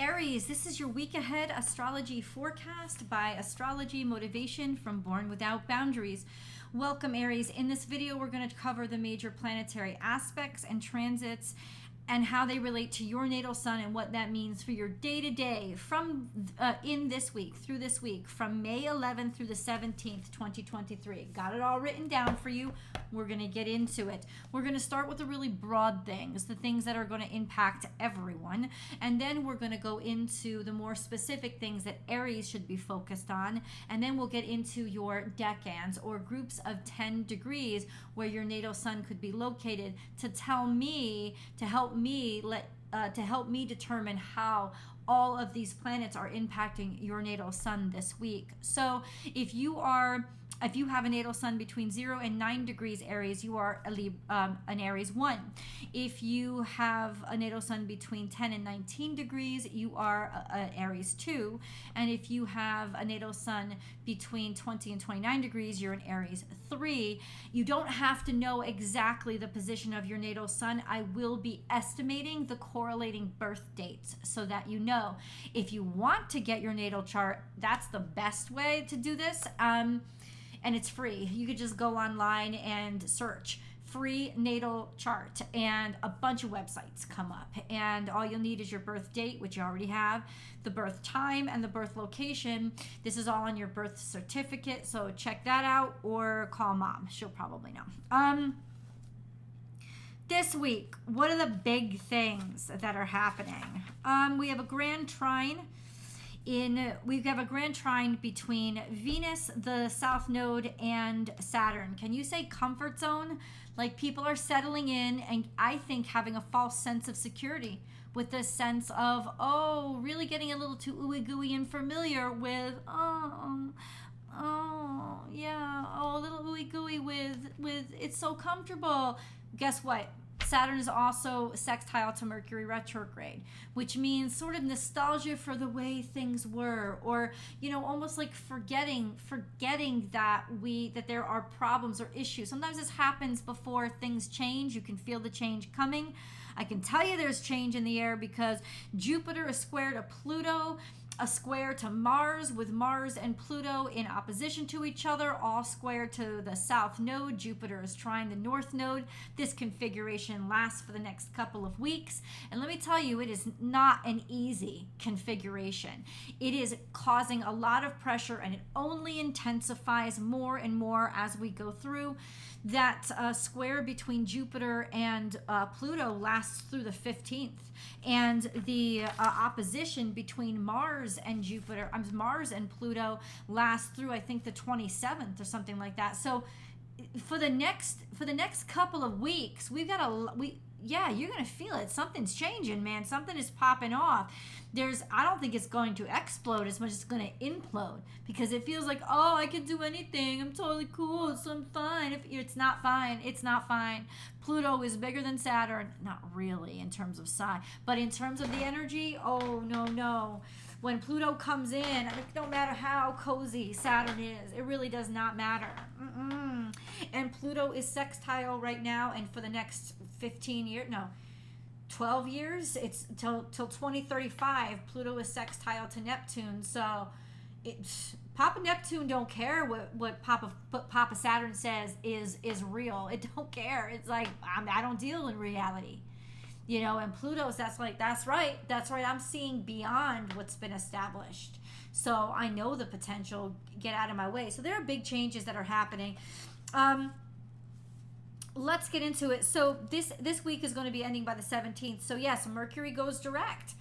Aries, this is your week ahead astrology forecast by Astrology Motivation from Born Without Boundaries. Welcome, Aries. In this video, we're going to cover the major planetary aspects and transits and how they relate to your natal sun and what that means for your day-to-day from in this week, through this week, from May 11th through the 17th, 2023. Got it all written down for you. We're going to get into it. We're going to start with the really broad things, the things that are going to impact everyone. And then we're going to go into the more specific things that Aries should be focused on. And then we'll get into your decans or groups of 10 degrees where your natal sun could be located to help me determine how all of these planets are impacting your natal sun this week. So if you have a natal sun between 0 and 9 degrees Aries, you are an Aries 1. If you have a natal sun between 10 and 19 degrees, you are an Aries 2. And if you have a natal sun between 20 and 29 degrees, you're an Aries 3. You don't have to know exactly the position of your natal sun. I will be estimating the correlating birth dates so that you know. If you want to get your natal chart, that's the best way to do this. And it's free. You could just go online and search free natal chart and a bunch of websites come up. And all you'll need is your birth date, which you already have, the birth time and the birth location. This is all on your birth certificate. So check that out or call mom. She'll probably know. This week, what are the big things that are happening? We have a grand trine. We have a grand trine between Venus, the South Node, and Saturn. Can you say comfort zone? Like people are settling in and I think having a false sense of security with this sense of, really getting a little too ooey gooey and familiar with, a little ooey gooey with it's so comfortable. Guess what? Saturn is also sextile to Mercury retrograde, which means sort of nostalgia for the way things were, or almost like forgetting that there are problems or issues. Sometimes this happens before things change. You can feel the change coming. I can tell you there's change in the air because Jupiter is square to Pluto, a square to Mars, with Mars and Pluto in opposition to each other, all square to the South Node. Jupiter is trine the North Node. This configuration lasts for the next couple of weeks. And let me tell you, it is not an easy configuration. It is causing a lot of pressure and it only intensifies more and more as we go through. That square between Jupiter and Pluto lasts through the 15th. And the opposition between Mars and Mars and Pluto lasts through, I think, the 27th or something like that. So for the next couple of weeks, you're gonna feel it. Something's changing, man. Something is popping off. I don't think it's going to explode as much as it's going to implode, because it feels like, I can do anything. I'm totally cool. So I'm fine. If it's not fine, it's not fine. Pluto is bigger than Saturn. Not really in terms of size, but in terms of the energy, no. When Pluto comes in, no matter how cozy Saturn is, it really does not matter. And Pluto is sextile right now, and for the next 12 years, it's till 2035, Pluto is sextile to Neptune. So Papa Neptune don't care what Papa Saturn says is real. It don't care. It's like, I don't deal in reality. And Pluto's, that's right. I'm seeing beyond what's been established. So I know the potential, get out of my way. So there are big changes that are happening. Let's get into it. So this week is going to be ending by the 17th. So yes, Mercury goes direct.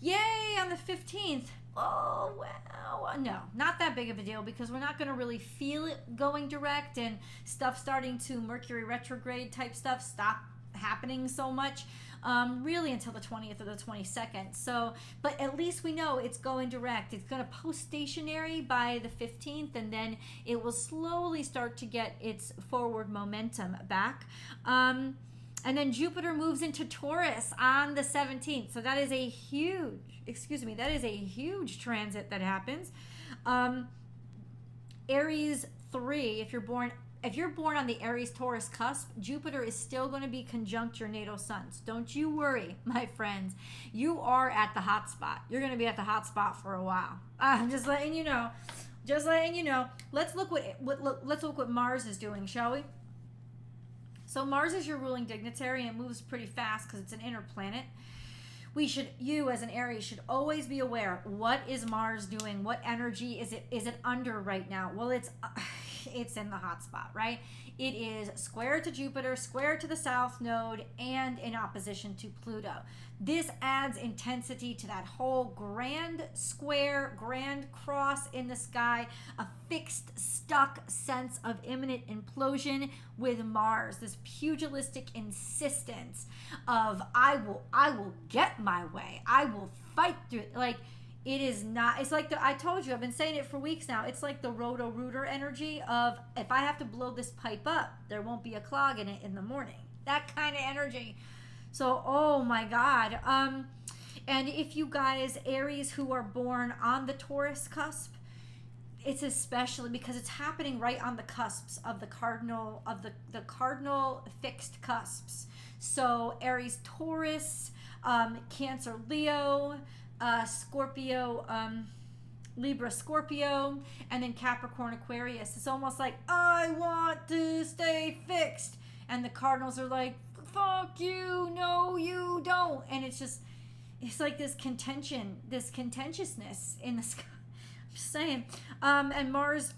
Yay, on the 15th. Oh, wow. No, not that big of a deal, because we're not going to really feel it going direct, and stuff starting to Mercury retrograde type stuff stop happening so much really until the 20th or the 22nd. So, but at least we know it's going direct. It's going to post stationary by the 15th, and then it will slowly start to get its forward momentum back. And then Jupiter moves into Taurus on the 17th. So that is a huge transit that happens. Aries 3, if you're born if you're born on the Aries Taurus cusp, Jupiter is still going to be conjunct your natal sun. So don't you worry, my friends. You are at the hot spot. You're going to be at the hot spot for a while. I'm just letting you know. Just letting you know. Let's look what Mars is doing, shall we? So Mars is your ruling dignitary, and it moves pretty fast because it's an inner planet. You as an Aries should always be aware, what is Mars doing? What energy is it under right now? Well, it's in the hot spot, right? It is square to Jupiter, square to the South Node, and in opposition to Pluto. This adds intensity to that whole grand square, grand cross in the sky, a fixed, stuck sense of imminent implosion with Mars. This pugilistic insistence of I will get my way. I will fight through it. Like, it is not, it's like I told you, I've been saying it for weeks now. It's like the Roto-Rooter energy of, if I have to blow this pipe up, there won't be a clog in it in the morning. That kind of energy. So, oh my God. And if you guys, Aries, who are born on the Taurus cusp, it's especially because it's happening right on the cusps of the cardinal, the cardinal fixed cusps. So Aries, Taurus, Cancer, Leo, Scorpio, Libra, Scorpio, and then Capricorn, Aquarius. It's almost like, I want to stay fixed. And the cardinals are like, fuck you, no you don't. And it's like this contention, this contentiousness in the sky. I'm just saying. And Mars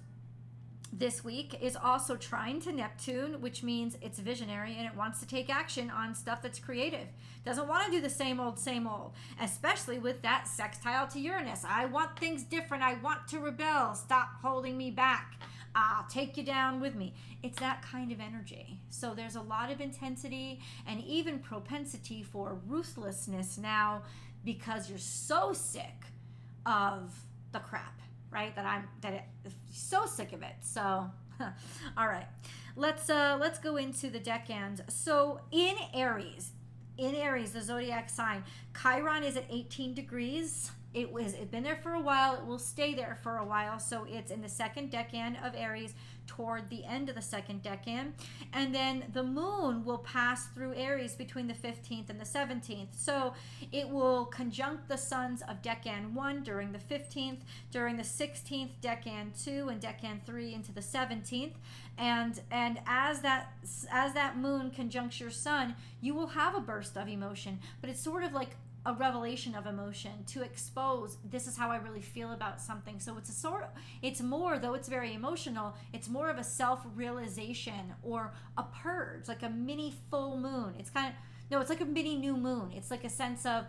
this week is also trine to Neptune, which means it's visionary and it wants to take action on stuff that's creative. Doesn't want to do the same old, especially with that sextile to Uranus. I want things different. I want to rebel. Stop holding me back. I'll take you down with me. It's that kind of energy. So there's a lot of intensity and even propensity for ruthlessness now because you're so sick of the crap, right? So sick of it. So, all right, let's go into the decans. So in Aries, the zodiac sign, Chiron is at 18 degrees. It's been there for a while. It will stay there for a while. So it's in the second decan of Aries toward the end of the second decan. And then the moon will pass through Aries between the 15th and the 17th. So it will conjunct the suns of decan 1 during the 15th, during the 16th, decan 2 and decan 3 into the 17th. And as that moon conjuncts your sun, you will have a burst of emotion, but it's sort of like a revelation of emotion to expose, this is how I really feel about something. So it's more, though it's very emotional, it's more of a self-realization or a purge, like a mini full moon. It's like a mini new moon. It's like a sense of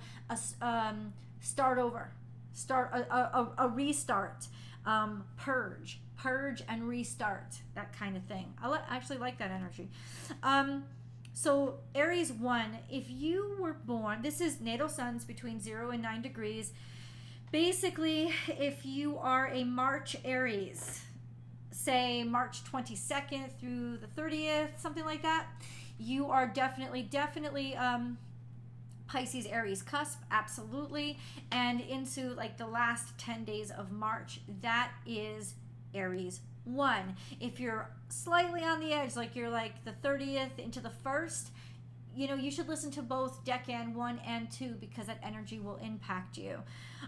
start over, a restart, purge and restart, that kind of thing. I actually like that energy. So Aries 1, if you were born, this is natal suns between 0 and 9 degrees. Basically, if you are a March Aries, say March 22nd through the 30th, something like that, you are definitely Pisces Aries cusp, absolutely. And into like the last 10 days of March, that is Aries 1. If you're slightly on the edge, like you're like the 30th into the 1st, you should listen to both decan 1 and 2 because that energy will impact you.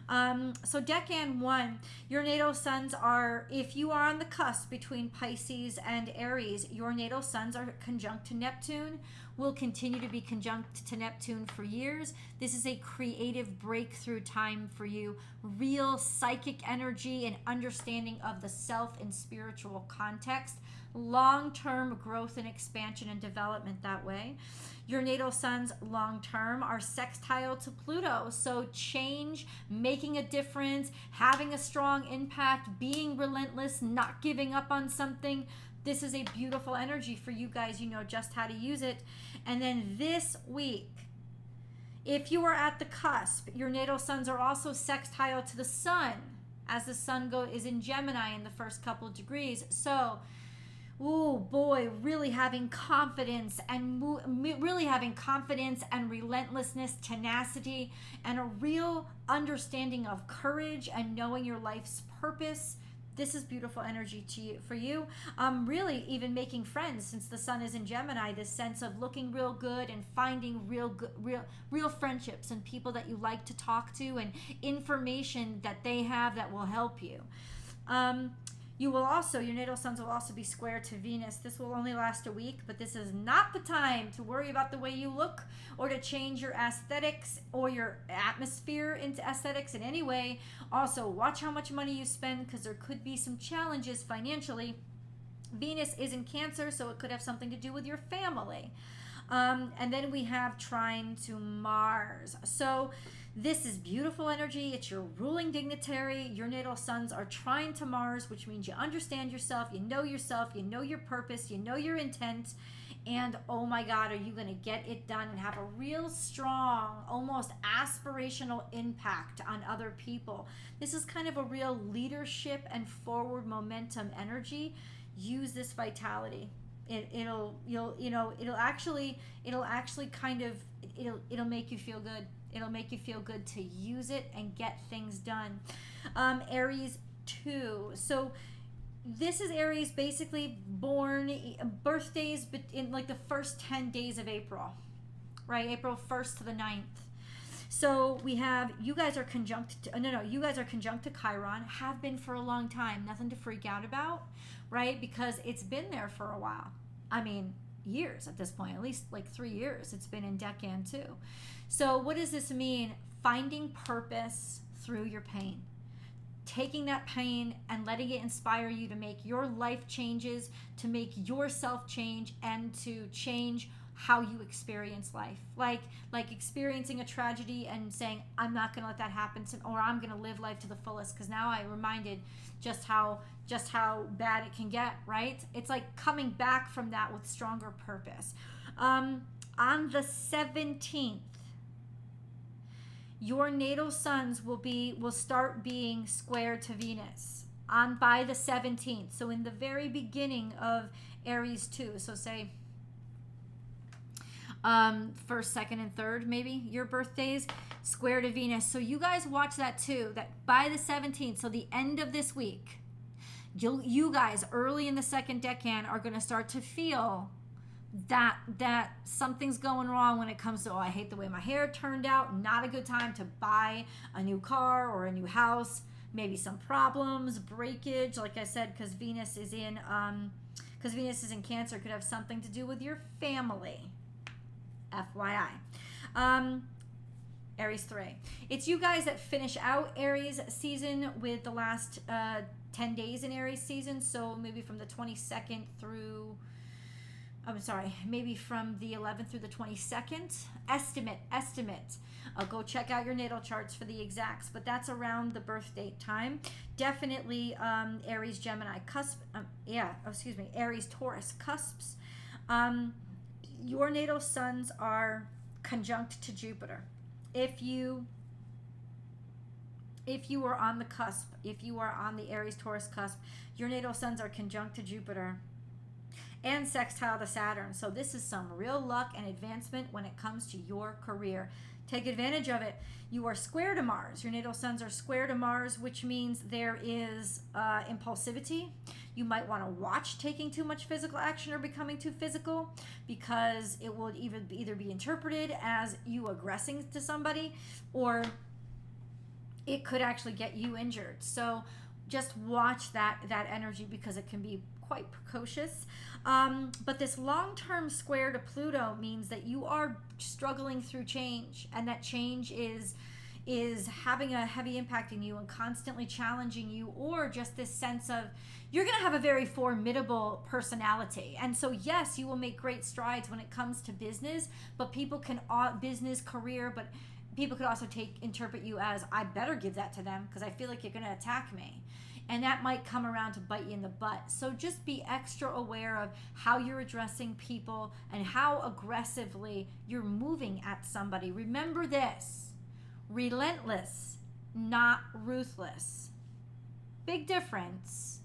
So decan 1, your natal suns are, if you are on the cusp between Pisces and Aries, your natal suns are conjunct to Neptune, will continue to be conjunct to Neptune for years. This is a creative breakthrough time for you, real psychic energy and understanding of the self and spiritual context, long-term growth and expansion and development that way. Your natal suns long-term are sextile to Pluto, so change, making a difference, having a strong impact, being relentless, not giving up on something. This is a beautiful energy for you guys. You know just how to use it. And then this week, if you are at the cusp, your natal suns are also sextile to the sun, as the sun is in Gemini in the first couple of degrees. So, oh boy, really having confidence and relentlessness, tenacity, and a real understanding of courage and knowing your life's purpose This is beautiful energy for you. Really, even making friends, since the sun is in Gemini. This sense of looking real good and finding real friendships and people that you like to talk to, and information that they have that will help you. You will also, your natal suns will also be square to Venus. This will only last a week, but this is not the time to worry about the way you look or to change your aesthetics or your atmosphere into aesthetics in any way. Also, watch how much money you spend, because there could be some challenges financially. Venus is in Cancer, so it could have something to do with your family. And then we have trine to Mars. So this is beautiful energy. It's your ruling dignitary. Your natal suns are trine to Mars, which means you understand yourself, you know your purpose, you know your intent, and oh my God, are you going to get it done and have a real strong, almost aspirational impact on other people. This is kind of a real leadership and forward momentum energy. Use this vitality. It'll actually make you feel good. It'll make you feel good to use it and get things done. Aries 2. So this is Aries, basically birthdays in like the first 10 days of April, right? April 1st to the 9th. So we have, you guys are conjunct to Chiron, have been for a long time. Nothing to freak out about, right? Because it's been there for a while. I mean, years at this point, at least like 3 years. It's been in Decan too. So what does this mean? Finding purpose through your pain. Taking that pain and letting it inspire you to make your life changes, to make yourself change, and to change how you experience life. Like experiencing a tragedy and saying, I'm not going to let that happen, or I'm going to live life to the fullest, because now I'm reminded just how bad it can get, right? It's like coming back from that with stronger purpose. On the 17th, your natal suns will start being square to Venus by the 17th. So in the very beginning of Aries 2. So say first, second, and third, maybe your birthdays, square to Venus. So you guys watch that too, that by the 17th, so the end of this week, you guys early in the second decan are going to start to feel that something's going wrong when it comes to, I hate the way my hair turned out, not a good time to buy a new car or a new house, maybe some problems, breakage, like I said, because Venus is in Cancer, could have something to do with your family. FYI. Aries 3. It's you guys that finish out Aries season with the last 10 days in Aries season. So maybe from the 22nd through, maybe from the 11th through the 22nd. Estimate. Go check out your natal charts for the exacts, but that's around the birth date time. Definitely Aries Gemini cusp. Aries Taurus cusps. Your natal suns are conjunct to Jupiter. If you are on the cusp, if you are on the Aries Taurus cusp, your natal suns are conjunct to Jupiter and sextile to Saturn. So this is some real luck and advancement when it comes to your career. Take advantage of it. You are square to Mars. Your natal suns are square to Mars, which means there is impulsivity. You might want to watch taking too much physical action or becoming too physical, because it will either be interpreted as you aggressing to somebody, or it could actually get you injured. So just watch that energy, because it can be quite precocious. But this long-term square to Pluto means that you are struggling through change, and that change is having a heavy impact in you and constantly challenging you, or just this sense of you're going to have a very formidable personality. And so yes, you will make great strides when it comes to business, but people can business career, but people could also interpret you as, I better give that to them because I feel like you're going to attack me. And that might come around to bite you in the butt. So just be extra aware of how you're addressing people and how aggressively you're moving at somebody. Remember this: relentless, not ruthless. Big difference.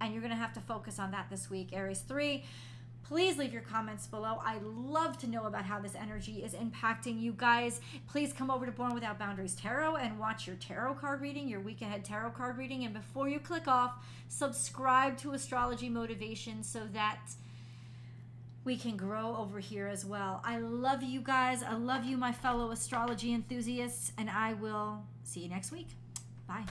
And you're going to have to focus on that this week. Aries 3, Please leave your comments below. I love to know about how this energy is impacting you guys. Please come over to Born Without Boundaries Tarot and watch your tarot card reading, your week ahead tarot card reading. And before you click off, subscribe to Astrology Motivation so that we can grow over here as well. I love you guys. I love you, my fellow astrology enthusiasts, and I will see you next week. Bye.